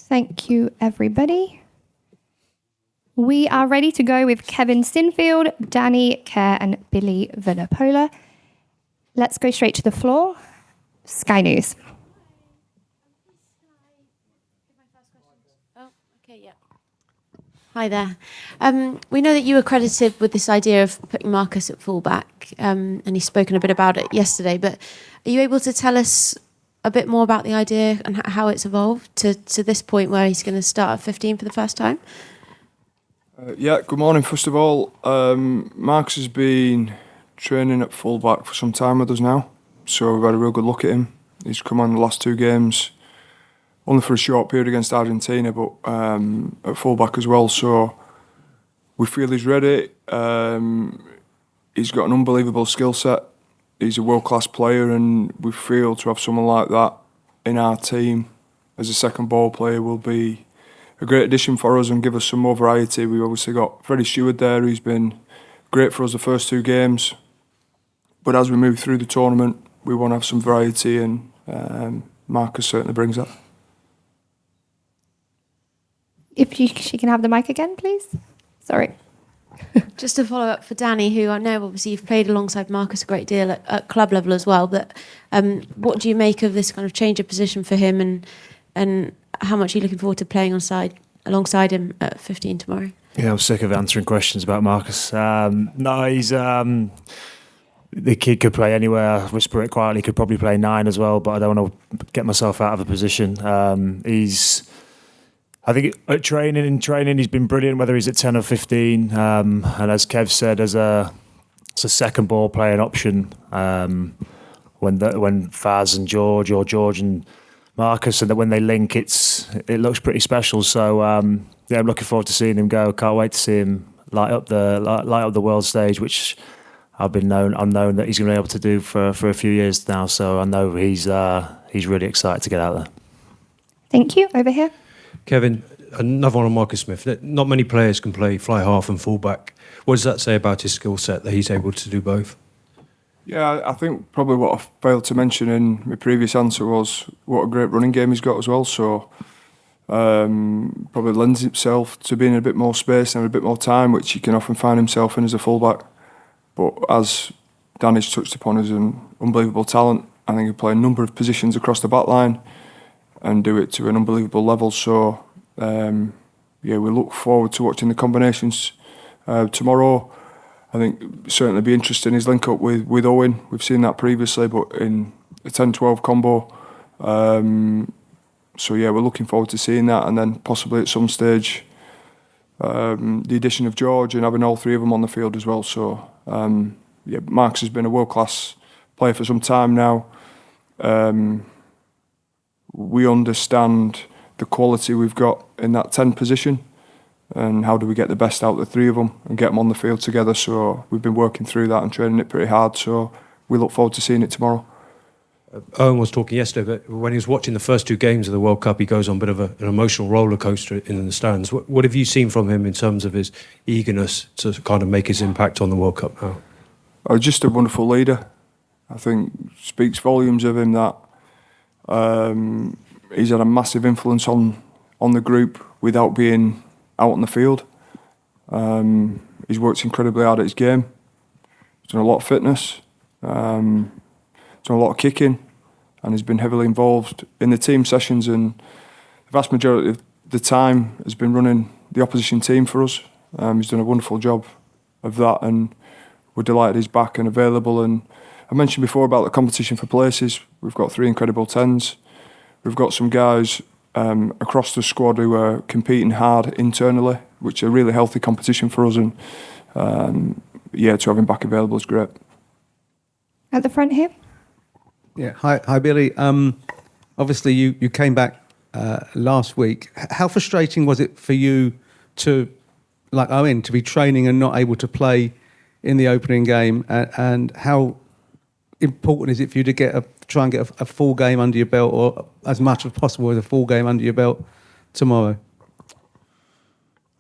Thank you, everybody. We are ready to go with Kevin Sinfield, Danny, Care and Billy Vunipola. Let's go straight to the floor. Sky News. Hi there. We know that you were credited with this idea of putting Marcus at fullback, and he's spoken a bit about it yesterday, but are you able to tell us a bit more about the idea and how it's evolved to this point where he's going to start at 15 for the first time? Good morning, first of all. Marcus has been training at fullback for some time with us now, so we've had a real good look at him. He's come on the last 2 games, only for a short period against Argentina, but at fullback as well, so we feel he's ready. He's got an unbelievable skill set. He's a world-class player, and we feel to have someone like that in our team as a second ball player will be a great addition for us and give us some more variety. We've obviously got Freddie Stewart there, who's been great for us the first 2 games. But as we move through the tournament, we want to have some variety, and Marcus certainly brings that. If she can have the mic again, please. Sorry. Just to follow up for Danny, who I know obviously you've played alongside Marcus a great deal at club level as well, but what do you make of this kind of change of position for him, and how much are you looking forward to playing alongside him at 15 tomorrow? Yeah, I'm sick of answering questions about Marcus. He's the kid could play anywhere. I whisper it quietly, could probably play 9 as well, but I don't want to get myself out of a position. I think at training, he's been brilliant, whether he's at 10 or 15. And as Kev said, as a second ball playing option, when Faz and George, or George and Marcus, and that when they link, it looks pretty special. So I'm looking forward to seeing him go. Can't wait to see him light up the world stage, which I've known that he's going to be able to do for a few years now. So I know he's really excited to get out there. Thank you. Over here. Kevin, another one on Marcus Smith. Not many players can play fly half and full back. What does that say about his skill set, that he's able to do both? Yeah, I think probably what I failed to mention in my previous answer was what a great running game he's got as well. So probably lends himself to being in a bit more space and a bit more time, which he can often find himself in as a fullback. But as Danny's touched upon, as an unbelievable talent. I think he'll play a number of positions across the back line and do it to an unbelievable level. So, we look forward to watching the combinations tomorrow. I think certainly be interested in his link up with Owen. We've seen that previously, but in a 10-12 combo. We're looking forward to seeing that, and then possibly at some stage the addition of George and having all 3 of them on the field as well. So, Marcus has been a world-class player for some time now. We understand the quality we've got in that 10 position, and how do we get the best out of the 3 of them and get them on the field together. So we've been working through that and training it pretty hard, so we look forward to seeing it tomorrow. Owen was talking yesterday, but when he was watching the first 2 games of the World Cup, he goes on a bit of an emotional roller coaster in the stands. What have you seen from him in terms of his eagerness to kind of make his impact on the World Cup now? Just a wonderful leader. I think speaks volumes of him that he's had a massive influence on the group without being out on the field. He's worked incredibly hard at his game. He's done a lot of fitness, done a lot of kicking, and he's been heavily involved in the team sessions, and the vast majority of the time has been running the opposition team for us. He's done a wonderful job of that, and we're delighted he's back and available. And I mentioned before about the competition for places. We've got 3 incredible 10s. We've got some guys across the squad who are competing hard internally, which is a really healthy competition for us. And to have him back available is great. At the front here. Yeah, hi Billy. Obviously you came back last week. How frustrating was it for you to, like Owen, to be training and not able to play in the opening game, and how important is it for you to try and get a full game under your belt, or as much as possible as a full game under your belt tomorrow?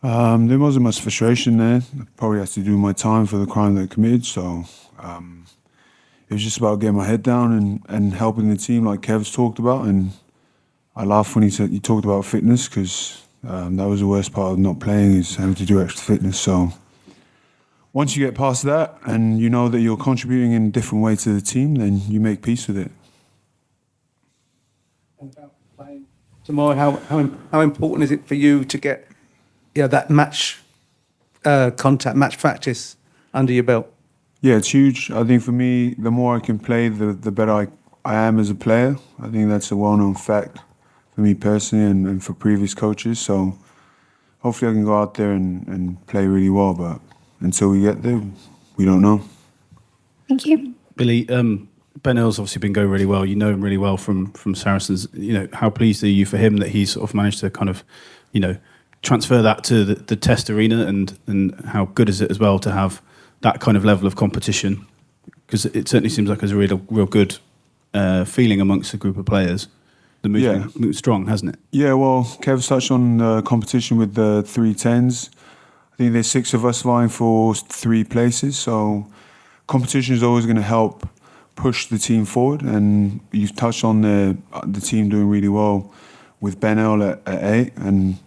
There wasn't much frustration there. I probably had to do my time for the crime that I committed, so it was just about getting my head down and helping the team like Kev's talked about. And I laughed when he talked about fitness, because that was the worst part of not playing, is having to do extra fitness. So once you get past that and you know that you're contributing in a different way to the team, then you make peace with it. And about playing tomorrow, how important is it for you to get that match contact, match practice under your belt? Yeah, it's huge. I think for me, the more I can play, the better I am as a player. I think that's a well-known fact for me personally and for previous coaches. So hopefully I can go out there and play really well. But until we get there, we don't know. Thank you. Billy, Ben Earl's obviously been going really well. You know him really well from Saracens. You know, how pleased are you for him that he's sort of managed to kind of, transfer that to the test arena, and how good is it as well to have that kind of level of competition? Because it certainly seems like there's a real good feeling amongst a group of players. The move's been strong, hasn't it? Yeah, well, Kev's touched on the competition with the 310s. I think there's 6 of us vying for 3 places, so competition is always going to help push the team forward. And you've touched on the team doing really well with Ben Earl at 8, and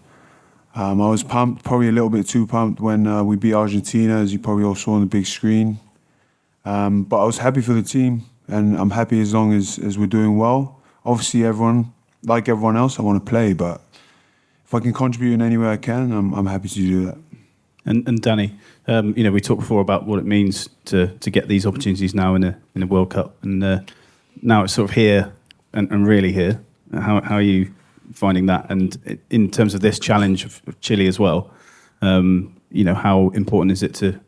I was pumped, probably a little bit too pumped when we beat Argentina, as you probably all saw on the big screen. But I was happy for the team, and I'm happy as long as we're doing well. Obviously, like everyone else, I want to play, but if I can contribute in any way I can, I'm happy to do that. And Danny, we talked before about what it means to get these opportunities now in a World Cup, and now it's sort of here and really here. How are you finding that? And in terms of this challenge of Chile as well, how important is it to,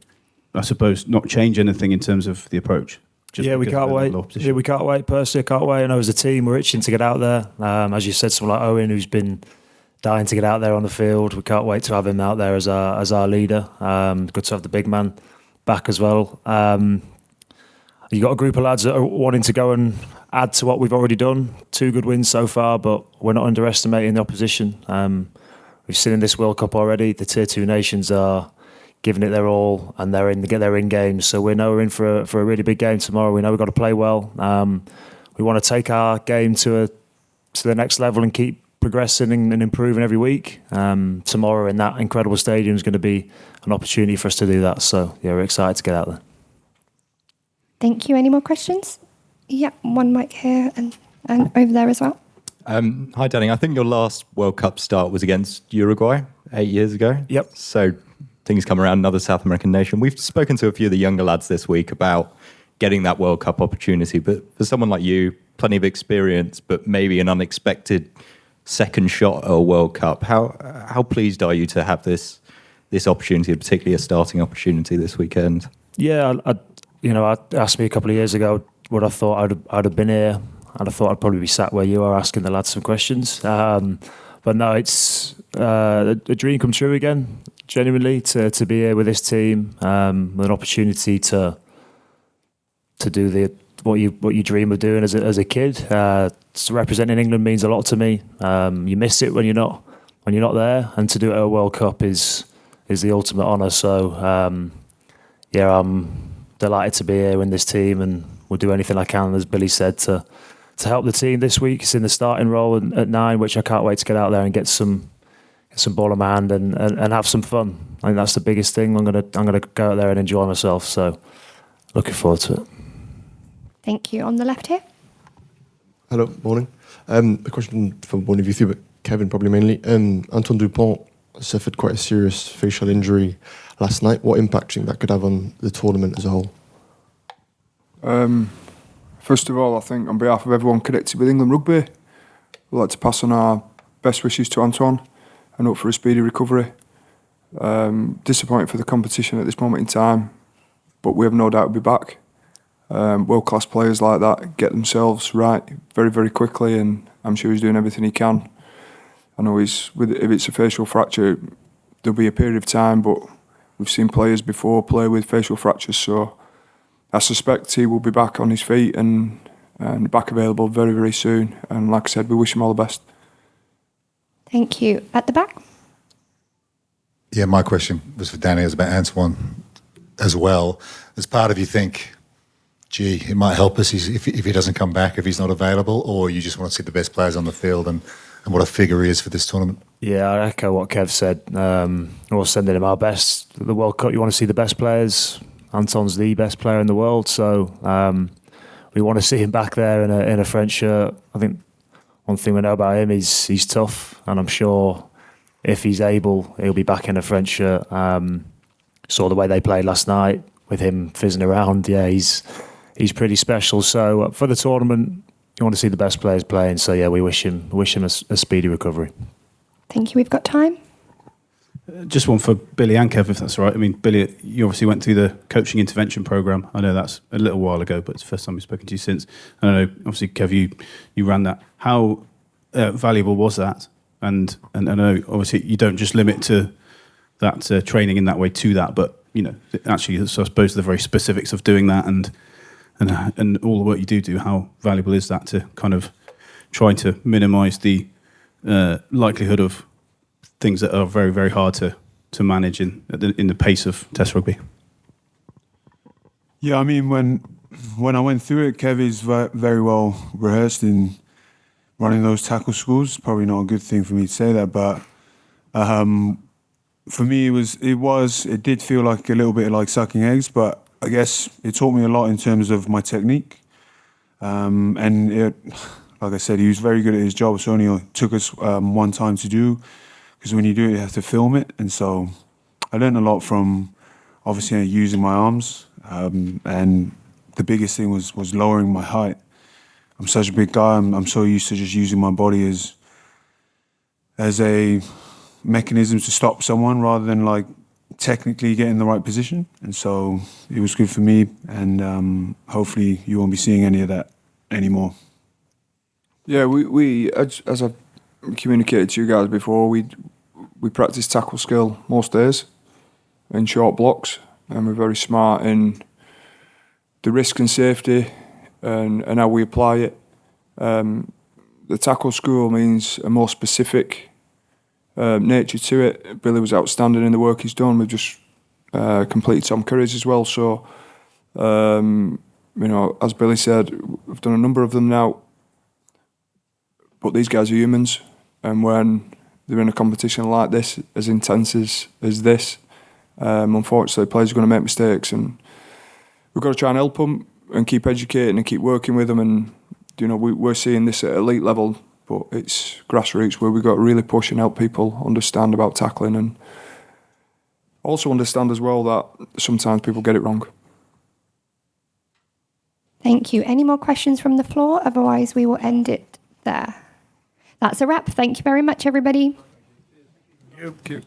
I suppose, not change anything in terms of the approach? We can't wait. Yeah, we can't wait. Personally, I can't wait. I know as a team, we're itching to get out there. As you said, someone like Owen, who's been dying to get out there on the field. We can't wait to have him out there as our leader. Good to have the big man back as well. You got a group of lads that are wanting to go and add to what we've already done. 2 good wins so far, but we're not underestimating the opposition. We've seen in this World Cup already, the Tier 2 nations are giving it their all, and they're in games. So we know we're in for a really big game tomorrow. We know we've got to play well. We want to take our game to the next level and keep progressing and improving every week. Tomorrow in that incredible stadium is going to be an opportunity for us to do that. So yeah, we're excited to get out there. Thank you. Any more questions? Yeah, one mic here and over there as well. Hi, Danny. I think your last World Cup start was against Uruguay 8 years ago. Yep. So things come around, another South American nation. We've spoken to a few of the younger lads this week about getting that World Cup opportunity. But for someone like you, plenty of experience, but maybe an unexpected second shot at a World Cup. How pleased are you to have this opportunity, particularly a starting opportunity this weekend? Yeah, I asked me a couple of years ago what I thought I'd have been here, and I thought I'd probably be sat where you are asking the lads some questions. But no, it's a dream come true again, genuinely, to be here with this team, with an opportunity to do what you dream of doing as a kid. Representing England means a lot to me. You miss it when you're not there, and to do it at a World Cup is the ultimate honour. So I'm delighted to be here in this team, and will do anything I can, as Billy said, to help the team this week. It's in the starting role at 9, which I can't wait to get out there and get some ball in my hand and have some fun. I think that's the biggest thing. I'm gonna go out there and enjoy myself. So looking forward to it. Thank you. On the left here. Hello, morning. A question from one of you three, but Kevin probably mainly. Antoine Dupont suffered quite a serious facial injury last night. What impact do you think that could have on the tournament as a whole? First of all, I think on behalf of everyone connected with England Rugby, we'd like to pass on our best wishes to Antoine and hope for a speedy recovery. Disappointed for the competition at this moment in time, but we have no doubt he'll be back. World-class players like that get themselves right very, very quickly, and I'm sure he's doing everything he can. I know if it's a facial fracture, there'll be a period of time, but we've seen players before play with facial fractures, so I suspect he will be back on his feet and back available very, very soon. And like I said, we wish him all the best. Thank you. At the back. Yeah, my question was for Danny. It was about Antoine as well. As part of you think, gee, it might help us if he doesn't come back, if he's not available, or you just want to see the best players on the field and what a figure he is for this tournament? Yeah, I echo what Kev said. We're sending him our best. The World Cup, you want to see the best players. Anton's the best player in the world, so we want to see him back there in a French shirt. I think one thing we know about him is he's tough, and I'm sure if he's able, he'll be back in a French shirt. Saw the way they played last night with him fizzing around. Yeah, he's pretty special. So for the tournament, you want to see the best players playing. So yeah, we wish him a speedy recovery. Thank you. We've got time. Just one for Billy and Kev, if that's all right. I mean, Billy, you obviously went through the coaching intervention program. I know that's a little while ago, but it's the first time we've spoken to you since. I know, obviously, Kev, you ran that. How valuable was that? And I know, obviously, you don't just limit to that training in that way to that, but actually, so I suppose the very specifics of doing that and all the work you do, how valuable is that to kind of try to minimise the likelihood of things that are very, very hard to manage in the pace of Test rugby? Yeah, I mean, when I went through it, Kev is very well rehearsed in running those tackle schools. Probably not a good thing for me to say that, but for me, it did feel like a little bit like sucking eggs, but I guess it taught me a lot in terms of my technique. Like I said, he was very good at his job. So only took us one time to do, because when you do it, you have to film it. And so I learned a lot from obviously using my arms. And the biggest thing was lowering my height. I'm such a big guy. I'm so used to just using my body as a mechanism to stop someone rather than like technically get in the right position. And so it was good for me, and hopefully you won't be seeing any of that anymore. Yeah, we as I've communicated to you guys before, we practice tackle skill most days in short blocks, and we're very smart in the risk and safety and how we apply it. The tackle school means a more specific nature to it. Billy was outstanding in the work he's done. We've just completed Tom Curry's as well. So, as Billy said, we've done a number of them now. But these guys are humans, and when they're in a competition like this, as intense as this, unfortunately, players are going to make mistakes, and we've got to try and help them and keep educating and keep working with them. And we're seeing this at elite level, but it's grassroots where we've got to really push and help people understand about tackling, and also understand as well that sometimes people get it wrong. Thank you. Any more questions from the floor? Otherwise, we will end it there. That's a wrap. Thank you very much, everybody. Thank you.